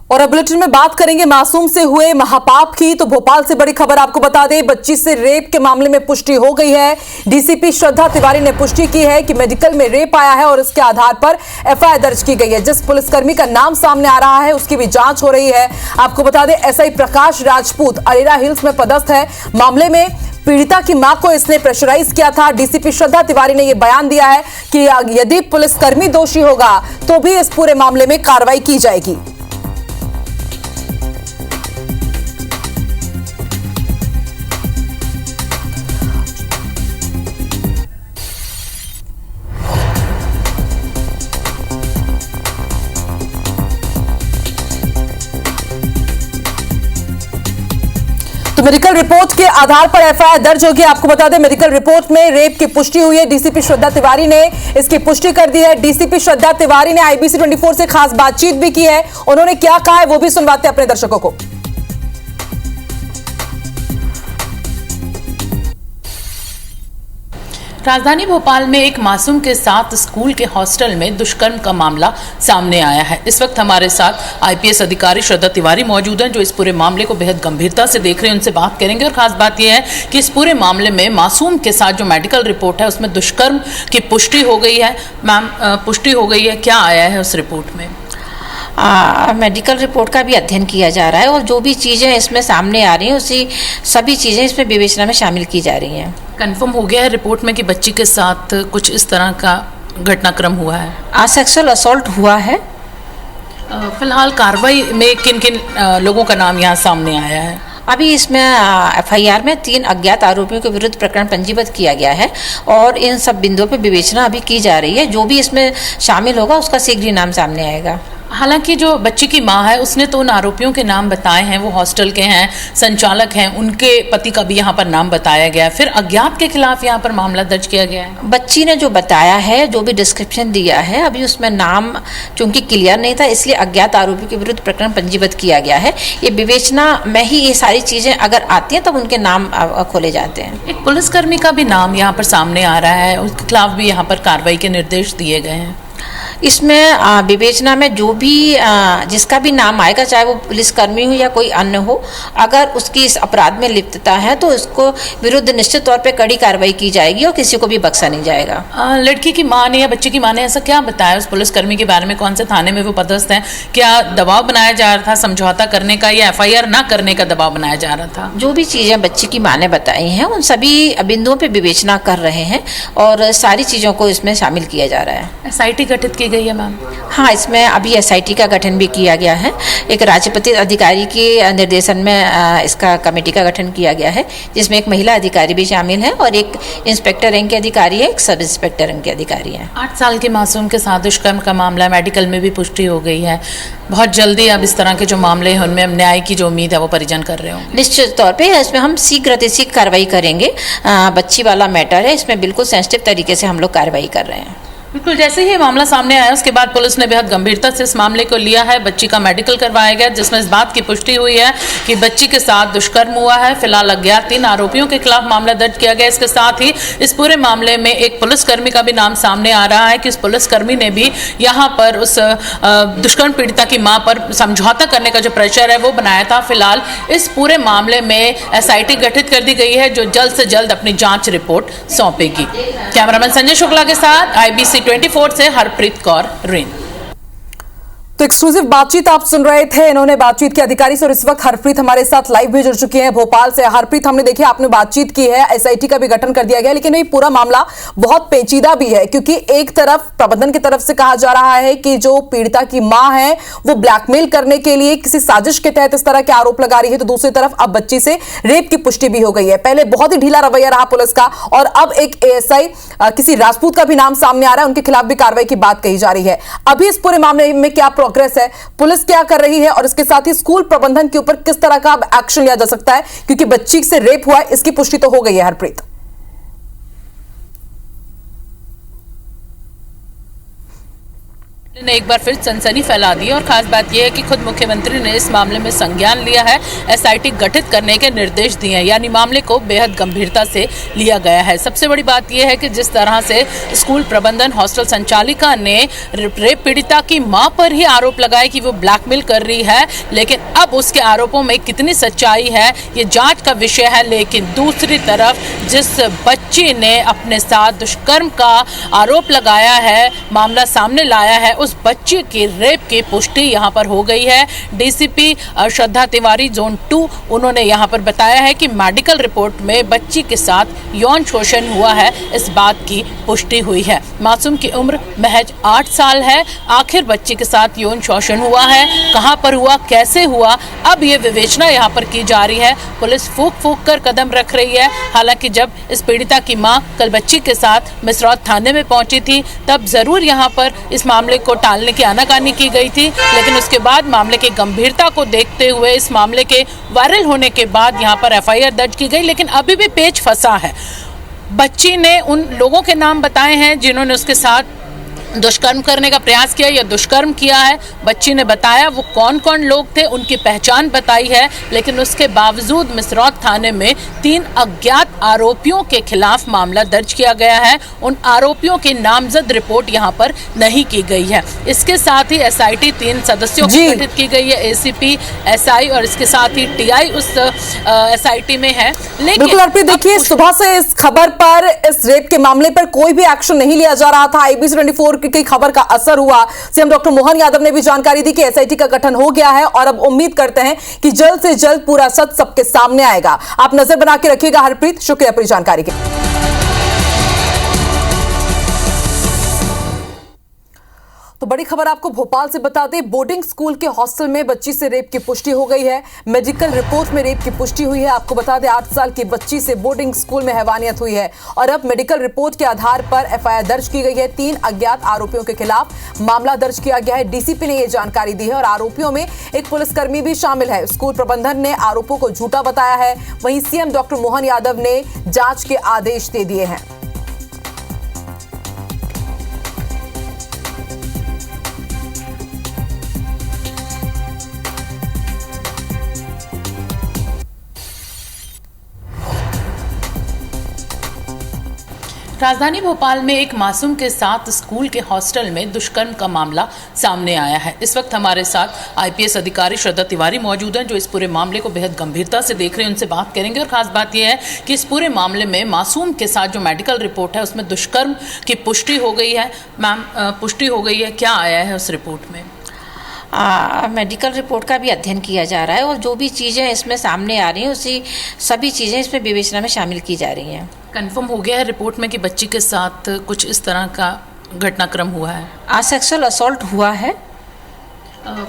और अब बुलेटिन में बात करेंगे मासूम से हुए महापाप की। तो भोपाल से बड़ी खबर आपको बता दें, बच्ची से रेप के मामले में पुष्टि हो गई है। डीसीपी श्रद्धा तिवारी ने पुष्टि की है कि मेडिकल में रेप आया है और इसके आधार पर एफआईआर दर्ज की गई है। जिस पुलिसकर्मी का नाम सामने आ रहा है उसकी भी जांच हो रही है। आपको बता दें, एसआई प्रकाश राजपूत अरेरा हिल्स में पदस्थ है। मामले में पीड़िता की मां को इसने प्रेशराइज किया था। डीसीपी श्रद्धा तिवारी ने यह बयान दिया है कि यदि पुलिसकर्मी दोषी होगा तो भी इस पूरे मामले में कार्रवाई की जाएगी। तो मेडिकल रिपोर्ट के आधार पर एफआईआर दर्ज होगी। आपको बता दें, मेडिकल रिपोर्ट में रेप की पुष्टि हुई है। डीसीपी श्रद्धा तिवारी ने इसकी पुष्टि कर दी है। डीसीपी श्रद्धा तिवारी ने आईबीसी 24 से खास बातचीत भी की है। उन्होंने क्या कहा है वो भी सुनवाते हैं अपने दर्शकों को। राजधानी भोपाल में एक मासूम के साथ स्कूल के हॉस्टल में दुष्कर्म का मामला सामने आया है। इस वक्त हमारे साथ आईपीएस अधिकारी श्रद्धा तिवारी मौजूद हैं, जो इस पूरे मामले को बेहद गंभीरता से देख रहे हैं। उनसे बात करेंगे और खास बात यह है कि इस पूरे मामले में मासूम के साथ जो मेडिकल रिपोर्ट है उसमें दुष्कर्म की पुष्टि हो गई है। मैम, पुष्टि हो गई है, क्या आया है उस रिपोर्ट में? मेडिकल रिपोर्ट का भी अध्ययन किया जा रहा है और जो भी चीज़ें इसमें सामने आ रही हैं उसी सभी चीज़ें इसमें विवेचना में शामिल की जा रही हैं। कंफर्म हो गया है रिपोर्ट में कि बच्ची के साथ कुछ इस तरह का घटनाक्रम हुआ है? सेक्सुअल असॉल्ट हुआ है। फिलहाल कार्रवाई में किन किन लोगों का नाम यहाँ सामने आया है? अभी इसमें एफआईआर में 3 अज्ञात आरोपियों के विरुद्ध प्रकरण पंजीबद्ध किया गया है और इन सब बिंदुओं पर विवेचना अभी की जा रही है। जो भी इसमें शामिल होगा उसका शीघ्र ही नाम सामने आएगा। हालांकि जो बच्ची की मां है उसने तो उन आरोपियों के नाम बताए हैं, वो हॉस्टल के हैं, संचालक हैं, उनके पति का भी यहाँ पर नाम बताया गया है। फिर अज्ञात के खिलाफ यहाँ पर मामला दर्ज किया गया है। बच्ची ने जो बताया है, जो भी डिस्क्रिप्शन दिया है, अभी उसमें नाम चूंकि क्लियर नहीं था इसलिए अज्ञात आरोपी के विरुद्ध प्रकरण पंजीबद्ध किया गया है। ये विवेचना में ही ये सारी चीजें अगर आती हैं तब उनके नाम खोले जाते हैं। एक पुलिसकर्मी का भी नाम यहाँ पर सामने आ रहा है, उसके खिलाफ भी यहाँ पर कार्रवाई के निर्देश दिए गए हैं। इसमें विवेचना में जो भी जिसका भी नाम आएगा, चाहे वो पुलिसकर्मी हो या कोई अन्य हो, अगर उसकी इस अपराध में लिप्तता है तो उसको विरुद्ध निश्चित तौर पे कड़ी कार्रवाई की जाएगी और किसी को भी बख्शा नहीं जाएगा। लड़की की मां ने या बच्ची की मां ने ऐसा क्या बताया उस पुलिसकर्मी के बारे में? कौन से थाने में वो पदस्थ हैं? क्या दबाव बनाया जा रहा था समझौता करने का या एफआईआर ना करने का दबाव बनाया जा रहा था? जो भी चीज़ें बच्ची की मां ने बताई हैं उन सभी बिंदुओं पर विवेचना कर रहे हैं और सारी चीज़ों को इसमें शामिल किया जा रहा है। एसआईटी गठित की गई है मैम? हाँ, इसमें अभी एसआईटी का गठन भी किया गया है। एक राज्यपति अधिकारी के निर्देशन में इसका कमेटी का गठन किया गया है, जिसमें एक महिला अधिकारी भी शामिल है और एक इंस्पेक्टर रैंक के अधिकारी है, एक सब इंस्पेक्टर रैंक के अधिकारी है। 8 साल के मासूम के साथ दुष्कर्म का मामला मेडिकल में भी पुष्टि हो गई है। बहुत जल्दी अब इस तरह के जो मामले हैं उनमें न्याय की जो उम्मीद है वो परिजन कर रहे होंगे। निश्चित तौर पे इसमें हम शीघ्र कार्रवाई करेंगे। बच्ची वाला मैटर है, इसमें बिल्कुल सेंसिटिव तरीके से हम लोग कार्रवाई कर रहे हैं। बिल्कुल, जैसे ही मामला सामने आया उसके बाद पुलिस ने बेहद गंभीरता से इस मामले को लिया है। बच्ची का मेडिकल करवाया गया, जिसमें इस बात की पुष्टि हुई है कि बच्ची के साथ दुष्कर्म हुआ है। फिलहाल अज्ञात 3 आरोपियों के खिलाफ मामला दर्ज किया गया। इसके साथ ही इस पूरे मामले में एक पुलिसकर्मी का भी नाम सामने आ रहा है कि उस पुलिसकर्मी ने भी यहाँ पर उस दुष्कर्म पीड़िता की मां पर समझौता करने का जो प्रेशर है वो बनाया था। फिलहाल इस पूरे मामले में एसआईटी गठित कर दी गई है, जो जल्द से जल्द अपनी जांच रिपोर्ट सौंपेगी। कैमरामैन संजय शुक्ला के साथ आईबीसी 24 से हरप्रीत कौर रेन। तो एक्सक्लूसिव बातचीत आप सुन रहे थे, इन्होंने बातचीत की अधिकारी से और इस वक्त हरप्रीत हमारे साथ लाइव भी जुड़ चुकी हैं भोपाल से। हरप्रीत, हमने देखिए आपने बातचीत की है, एसआईटी का भी गठन कर दिया गया, लेकिन ये पूरा मामला बहुत पेचीदा भी है क्योंकि एक तरफ प्रबंधन की तरफ से कहा जा रहा है कि जो पीड़िता की मां है वो ब्लैकमेल करने के लिए किसी साजिश के तहत इस तरह के आरोप लगा रही है, तो दूसरी तरफ अब बच्ची से रेप की पुष्टि भी हो गई है। पहले बहुत ही ढीला रवैया रहा पुलिस का और अब एक एएसआई किसी राजपूत का भी नाम सामने आ रहा है, उनके खिलाफ भी कार्रवाई की बात कही जा रही है। अभी इस पूरे मामले में क्या प्रोग्रेस है, पुलिस क्या कर रही है और इसके साथ ही स्कूल प्रबंधन के ऊपर किस तरह का अब एक्शन लिया जा सकता है, क्योंकि बच्ची से रेप हुआ है इसकी पुष्टि तो हो गई है। हरप्रीत, ने एक बार फिर सनसनी फैला दी और खास बात यह है कि खुद मुख्यमंत्री ने इस मामले में संज्ञान लिया है, एसआईटी गठित करने के निर्देश दिए हैं, यानी मामले को बेहद गंभीरता से लिया गया है। सबसे बड़ी बात यह है कि जिस तरह से स्कूल प्रबंधन हॉस्टल संचालिका ने रेप पीड़िता की मां पर ही आरोप लगाए कि वो ब्लैकमेल कर रही है, लेकिन अब उसके आरोपों में कितनी सच्चाई है ये जांच का विषय है। लेकिन दूसरी तरफ जिस बच्ची ने अपने साथ दुष्कर्म का आरोप लगाया है, मामला सामने लाया है, उस बच्ची की रेप की पुष्टि यहां पर हो गई है। डीसीपी श्रद्धा तिवारी जोन 2 उन्होंने यहां पर बताया है कि मेडिकल रिपोर्ट में बच्ची के साथ यौन शोषण हुआ है, इस बात की पुष्टि हुई है। मासूम की उम्र महज 8 साल है। आखिर बच्ची के साथ यौन शोषण हुआ है, कहां पर हुआ, कैसे हुआ, अब ये विवेचना यहां पर की जा रही है। पुलिस फूंक कर कदम रख रही है। हालांकि जब इस पीड़िता की मां कल बच्ची के साथ मिसरौद थाने में पहुंची थी, तब जरूर यहां पर इस मामले को टालने की आनाकानी की गई थी, लेकिन उसके बाद मामले की गंभीरता को देखते हुए इस मामले के वायरल होने के बाद यहां पर एफआईआर दर्ज की गई। लेकिन अभी भी पेच फंसा है। बच्ची ने उन लोगों के नाम बताए हैं जिन्होंने उसके साथ दुष्कर्म करने का प्रयास किया या दुष्कर्म किया है। बच्ची ने बताया वो कौन कौन लोग थे, उनकी पहचान बताई है, लेकिन उसके बावजूद मिसरौद थाने में 3 अज्ञात आरोपियों के खिलाफ मामला दर्ज किया गया है। उन आरोपियों की नामजद रिपोर्ट यहां पर नहीं की गई है। इसके साथ ही एसआईटी 3 सदस्यों की गठित की गई है, एसीपी, एसआई और इसके साथ ही टीआई उस एसआईटी में है। लेकिन बिल्कुल अर्पित, देखिए सुबह से इस खबर पर, इस रेप के मामले पर कोई भी एक्शन नहीं लिया जा रहा था। आईबीसी 24 की खबर का असर हुआ। सीएम डॉक्टर मोहन यादव ने भी जानकारी दी कि एसआईटी का गठन हो गया है और अब उम्मीद करते हैं कि जल्द से जल्द पूरा सच सबके सामने आएगा। आप नजर बना के रखिएगा। हरप्रीत, शुक्रिया पूरी जानकारी के लिए। तो बड़ी खबर आपको भोपाल से बता दें, बोर्डिंग स्कूल के हॉस्टल में बच्ची से रेप की पुष्टि हो गई है। मेडिकल रिपोर्ट में रेप की पुष्टि हुई है। आपको बता दें 8 साल की बच्ची से बोर्डिंग स्कूल में हैवानियत हुई है और अब मेडिकल रिपोर्ट के आधार पर एफआईआर दर्ज की गई है। 3 अज्ञात आरोपियों के खिलाफ मामला दर्ज किया गया है। डीसीपी ने यह जानकारी दी है और आरोपियों में एक पुलिसकर्मी भी शामिल है। स्कूल प्रबंधन ने आरोपों को झूठा बताया है। वहीं सीएम डॉक्टर मोहन यादव ने जांच के आदेश दे दिए हैं। राजधानी भोपाल में एक मासूम के साथ स्कूल के हॉस्टल में दुष्कर्म का मामला सामने आया है। इस वक्त हमारे साथ आईपीएस अधिकारी श्रद्धा तिवारी मौजूद हैं, जो इस पूरे मामले को बेहद गंभीरता से देख रहे हैं। उनसे बात करेंगे और खास बात यह है कि इस पूरे मामले में मासूम के साथ जो मेडिकल रिपोर्ट है उसमें दुष्कर्म की पुष्टि हो गई है। मैम, पुष्टि हो गई है, क्या आया है उस रिपोर्ट में? मेडिकल रिपोर्ट का भी अध्ययन किया जा रहा है और जो भी चीज़ें इसमें सामने आ रही हैं उसी सभी चीज़ें इसमें विवेचना में शामिल की जा रही हैं। कंफर्म हो गया है रिपोर्ट में कि बच्ची के साथ कुछ इस तरह का घटनाक्रम हुआ है, सेक्सुअल असॉल्ट हुआ है।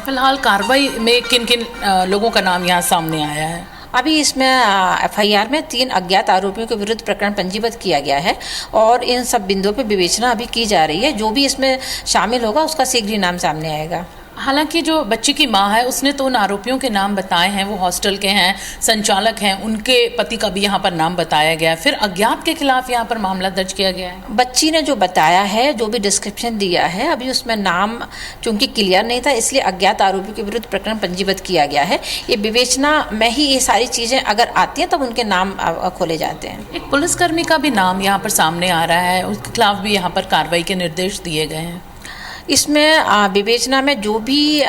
फिलहाल कार्रवाई में किन किन लोगों का नाम यहाँ सामने आया है? अभी इसमें एफआईआर में 3 अज्ञात आरोपियों के विरुद्ध प्रकरण पंजीबद्ध किया गया है और इन सब बिंदुओं पर विवेचना अभी की जा रही है। जो भी इसमें शामिल होगा उसका शीघ्र ही नाम सामने आएगा। हालांकि जो बच्ची की मां है उसने तो उन आरोपियों के नाम बताए हैं, वो हॉस्टल के हैं, संचालक हैं, उनके पति का भी यहाँ पर नाम बताया गया है। फिर अज्ञात के खिलाफ यहाँ पर मामला दर्ज किया गया है। बच्ची ने जो बताया है, जो भी डिस्क्रिप्शन दिया है, अभी उसमें नाम चूंकि क्लियर नहीं था, इसलिए अज्ञात आरोपियों के विरुद्ध प्रकरण पंजीबद्ध किया गया है। ये विवेचना में ही ये सारी चीज़ें अगर आती हैं तब उनके नाम खोले जाते हैं। एक पुलिसकर्मी का भी नाम यहाँ पर सामने आ रहा है, उसके खिलाफ भी यहाँ पर कार्रवाई के निर्देश दिए गए हैं। इसमें विवेचना में जो भी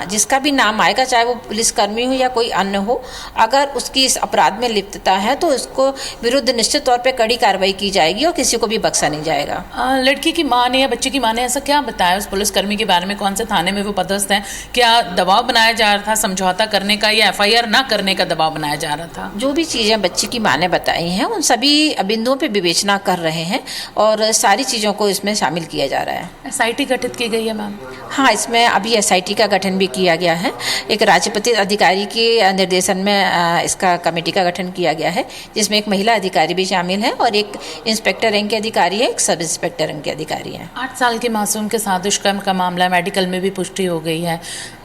जिसका भी नाम आएगा, चाहे वो पुलिसकर्मी हो या कोई अन्य हो, अगर उसकी इस अपराध में लिप्तता है तो उसको विरुद्ध निश्चित तौर पे कड़ी कार्रवाई की जाएगी और किसी को भी बख्शा नहीं जाएगा। लड़की की मां ने या बच्चे की मां ने ऐसा क्या बताया उस पुलिसकर्मी के बारे में? कौन से थाने में वो पदस्थ हैं? क्या दबाव बनाया जा रहा था समझौता करने का या एफआईआर ना करने का दबाव बनाया जा रहा था? जो भी चीज़ें बच्ची की मां ने बताई हैं उन सभी बिंदुओं पर विवेचना कर रहे हैं और सारी चीज़ों को इसमें शामिल किया जा रहा है। एसआईटी गठित की गई है मैम? हाँ, इसमें अभी एसआईटी का गठन भी किया गया है। एक राज्यपति अधिकारी के निर्देशन में इसका कमेटी का गठन किया गया है, जिसमें एक महिला अधिकारी भी शामिल है और एक इंस्पेक्टर रैंक के अधिकारी है, एक सब इंस्पेक्टर रैंक के अधिकारी हैं। 8 साल के मासूम के साथ दुष्कर्म का मामला मेडिकल में भी पुष्टि हो गई है।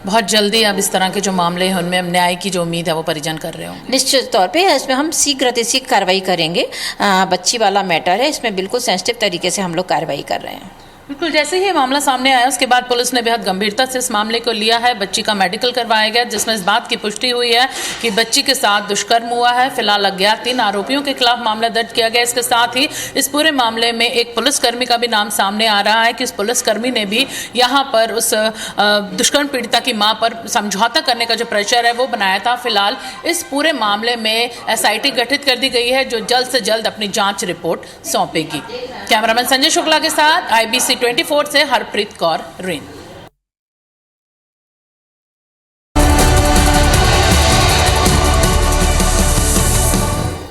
बहुत जल्दी अब इस तरह के जो मामले हैं उनमें न्याय की जो उम्मीद है वो परिजन कर रहे होंगे। निश्चित तौर पे इसमें हम शीघ्र कार्रवाई करेंगे। बच्ची वाला मैटर है, इसमें बिल्कुल सेंसिटिव तरीके से हम लोग कार्रवाई कर रहे हैं। बिल्कुल, जैसे ही ये मामला सामने आया उसके बाद पुलिस ने बेहद गंभीरता से इस मामले को लिया है। बच्ची का मेडिकल करवाया गया जिसमें इस बात की पुष्टि हुई है कि बच्ची के साथ दुष्कर्म हुआ है। फिलहाल अज्ञात 3 आरोपियों के खिलाफ मामला दर्ज किया गया। इसके साथ ही इस पूरे मामले में एक पुलिसकर्मी का भी नाम सामने आ रहा है कि इस पुलिसकर्मी ने भी यहाँ पर उस दुष्कर्म पीड़िता की मां पर समझौता करने का जो प्रेशर है वो बनाया था। फिलहाल इस पूरे मामले में SIT गठित कर दी गई है जो जल्द से जल्द अपनी जांच रिपोर्ट सौंपेगी। कैमरामैन संजय शुक्ला के साथ IBC 24 से हरप्रीत कौर, रीन।